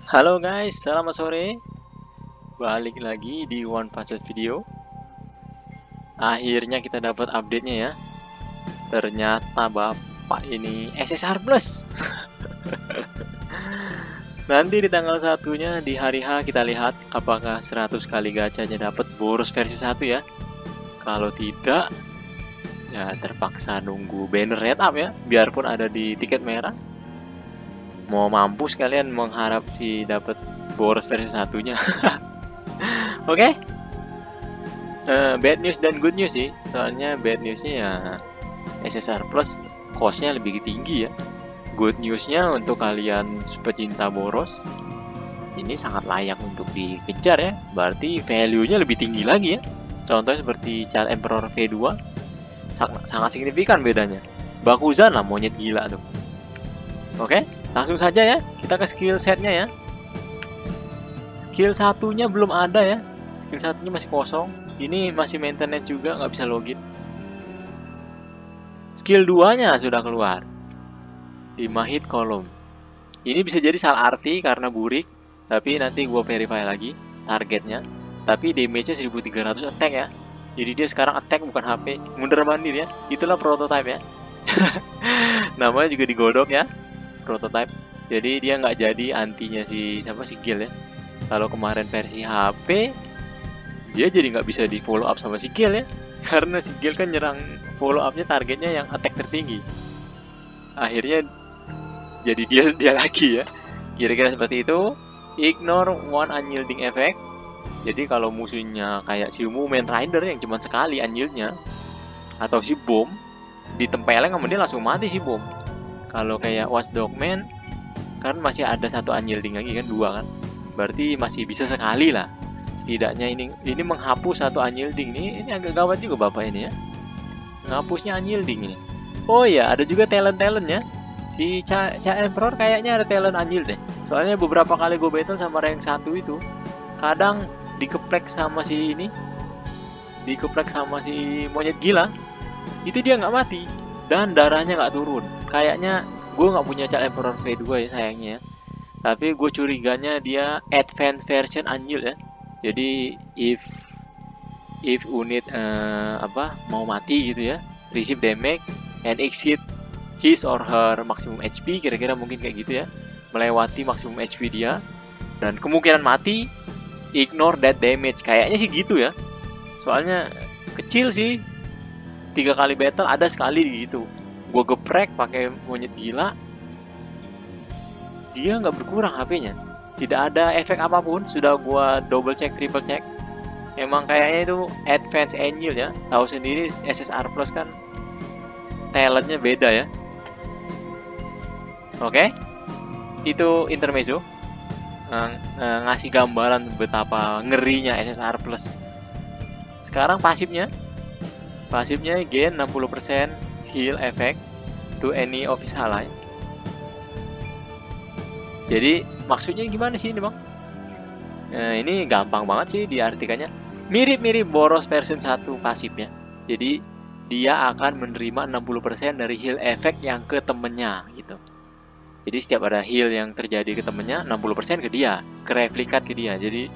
Halo guys, selamat sore. Balik lagi di One Punch Video. Akhirnya kita dapat update-nya ya. Ternyata bapak ini SSR Plus. Nanti di tanggal satunya di hari H kita lihat apakah 100 kali gacanya dapat boros versi 1 ya. Kalau tidak, ya terpaksa nunggu banner red up ya. Biarpun ada di tiket merah. Mau mampus kalian mengharap si dapat boros versi satunya. Oke. Bad news dan good news sih. Soalnya bad newsnya ya SSR Plus costnya lebih tinggi ya. Good newsnya untuk kalian pecinta boros, ini sangat layak untuk dikejar ya. Berarti value-nya lebih tinggi lagi ya. Contohnya seperti Child Emperor V2, sangat signifikan bedanya. Bakuzan lah, monyet gila tuh. Oke, langsung saja ya. Kita ke skill setnya ya. Skill satunya belum ada ya. Skill satunya masih kosong. Ini masih maintenance juga, nggak bisa login. Skill 2-nya sudah keluar. 5 hit kolom. Ini bisa jadi salah arti karena burik, tapi nanti gua verify lagi targetnya. Tapi damage-nya 1300 attack ya. Jadi dia sekarang attack bukan HP, mundur mandir ya. Itulah prototype ya. Namanya juga digodok ya, prototype. Jadi dia nggak jadi antinya si Gil ya. Kalau kemarin versi HP, dia jadi nggak bisa di follow up sama si Gil ya. Karena si Gil kan nyerang follow up-nya targetnya yang attack tertinggi. Akhirnya jadi dia lagi ya. Kira-kira seperti itu. Ignore one unyielding effect. Jadi kalau musuhnya kayak si Mumen Rider yang cuma sekali unyieldnya, atau si Bom, ditempeleng sama dia langsung mati si Bom. Kalau kayak Watchdogman kan masih ada satu unyielding lagi kan, 2 kan. Berarti masih bisa sekali lah. Setidaknya ini menghapus satu unyielding. Ini agak gawat juga bapak ini ya. Menghapusnya unyielding ini. Oh ya, ada juga talent-talentnya. Si Child Emperor kayaknya ada talent anjil deh. Soalnya beberapa kali gue battle sama rank 1 itu, kadang dikeplek sama si ini, dikeplek sama si monyet gila, itu dia nggak mati dan darahnya nggak turun. Kayaknya gue nggak punya Child Emperor V2 ya sayangnya. Tapi gue curiganya dia advanced version anjil ya. Jadi if unit mau mati gitu ya, receive damage and exceed his or her maximum HP, kira-kira mungkin kayak gitu ya, melewati maksimum HP dia dan kemungkinan mati, ignore that damage, kayaknya sih gitu ya. Soalnya kecil sih, 3 kali battle ada sekali gitu gue geprek pakai monyet gila, dia nggak berkurang HP-nya, tidak ada efek apapun. Sudah gue double check, triple check, emang kayaknya itu advance angel ya. Tahu sendiri SSR Plus kan talentnya beda ya. Oke, itu intermezzo, ngasih gambaran betapa ngerinya SSR Plus. Sekarang pasifnya gain 60% heal effect to any of his ally. Jadi maksudnya gimana sih ini bang? Ini gampang banget sih diartikannya. Mirip-mirip boros version 1 pasifnya. Jadi dia akan menerima 60% dari heal effect yang ke temennya gitu. Jadi setiap ada heal yang terjadi ke temennya, 60% ke dia, ke replikat ke dia. Jadi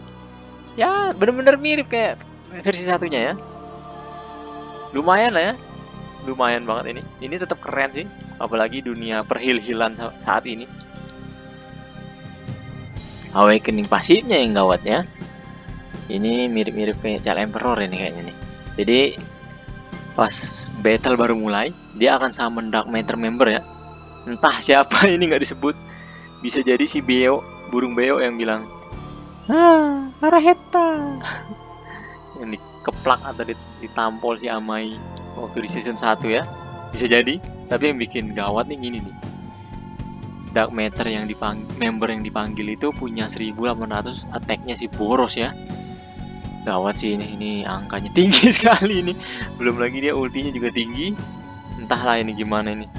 ya bener-bener mirip kayak versi satunya ya. Lumayan lah ya, lumayan banget ini. Ini tetap keren sih, apalagi dunia perhil-hilan saat ini. Awakening pasifnya yang gawat ya. Ini mirip-mirip kayak Child Emperor ini kayaknya nih. Jadi pas battle baru mulai, dia akan summon Dark Matter member ya. Entah siapa ini nggak disebut. Bisa jadi si Beo, burung Beo yang bilang, Araheta. Yang dikeplak atau ditampol si Amai waktu di season 1 ya. Bisa jadi. Tapi yang bikin gawat nih gini nih. Dark Matter member yang dipanggil itu punya 1800 attack-nya si Boros ya. Gawat sih ini angkanya tinggi sekali ini. Belum lagi dia ultinya juga tinggi. Entahlah ini gimana ini.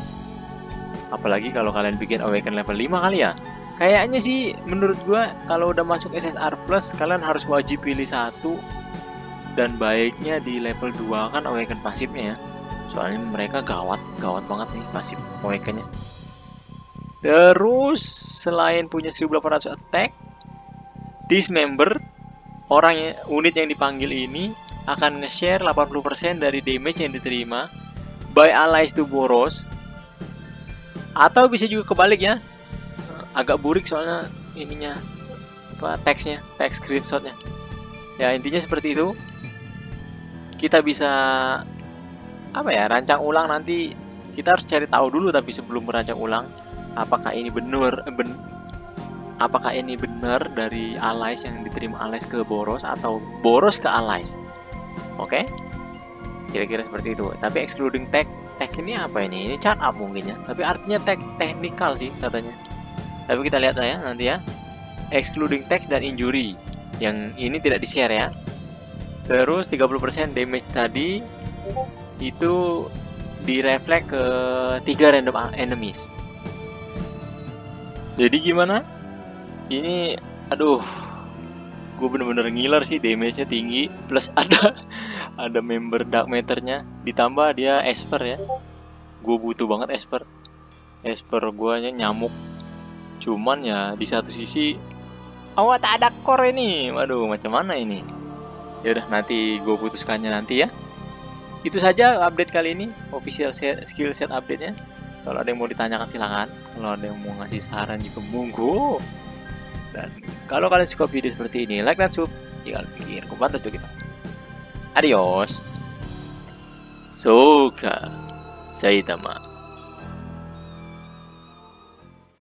Apalagi kalau kalian bikin Awaken level 5 kali ya. Kayaknya sih menurut gua kalau udah masuk SSR Plus kalian harus wajib pilih satu. Dan baiknya di level 2 kan Awaken pasifnya ya. Soalnya mereka gawat banget nih pasif Awakennya. Terus selain punya 1800 attack, this member, unit yang dipanggil ini akan nge-share 80% dari damage yang diterima by allies to Boros. Atau bisa juga kebalik ya. Agak burik soalnya ininya, teksnya, teks screenshotnya. Ya intinya seperti itu. Kita bisa rancang ulang nanti. Kita harus cari tahu dulu tapi sebelum merancang ulang, apakah ini benar dari allies yang diterima allies ke Boros atau Boros ke allies. Oke? Kira-kira seperti itu. Tapi excluding tag ini apa ini? Ini chart up mungkin ya. Tapi artinya technical sih katanya. Tapi kita lihat ya nanti ya. Excluding tax dan injury. Yang ini tidak di-share ya. Terus 30% damage tadi itu direflect ke 3 random enemies. Jadi gimana? Ini aduh, gue bener-bener ngiler sih, damage-nya tinggi, plus ada member dark matter-nya, ditambah dia esper ya. Gue butuh banget esper guanya nyamuk. Cuman ya di satu sisi tak ada core ini. Waduh, macam mana ini? Ya udah, nanti gue putuskannya nanti ya. Itu saja update kali ini, official skill set update-nya. Kalau ada yang mau ditanyakan silakan. Kalau ada yang mau ngasih saran juga monggo. Dan kalau kalian suka video seperti ini, like dan sub. Jangan pikir kupantas tuh kita. Adios. Soka Saitama.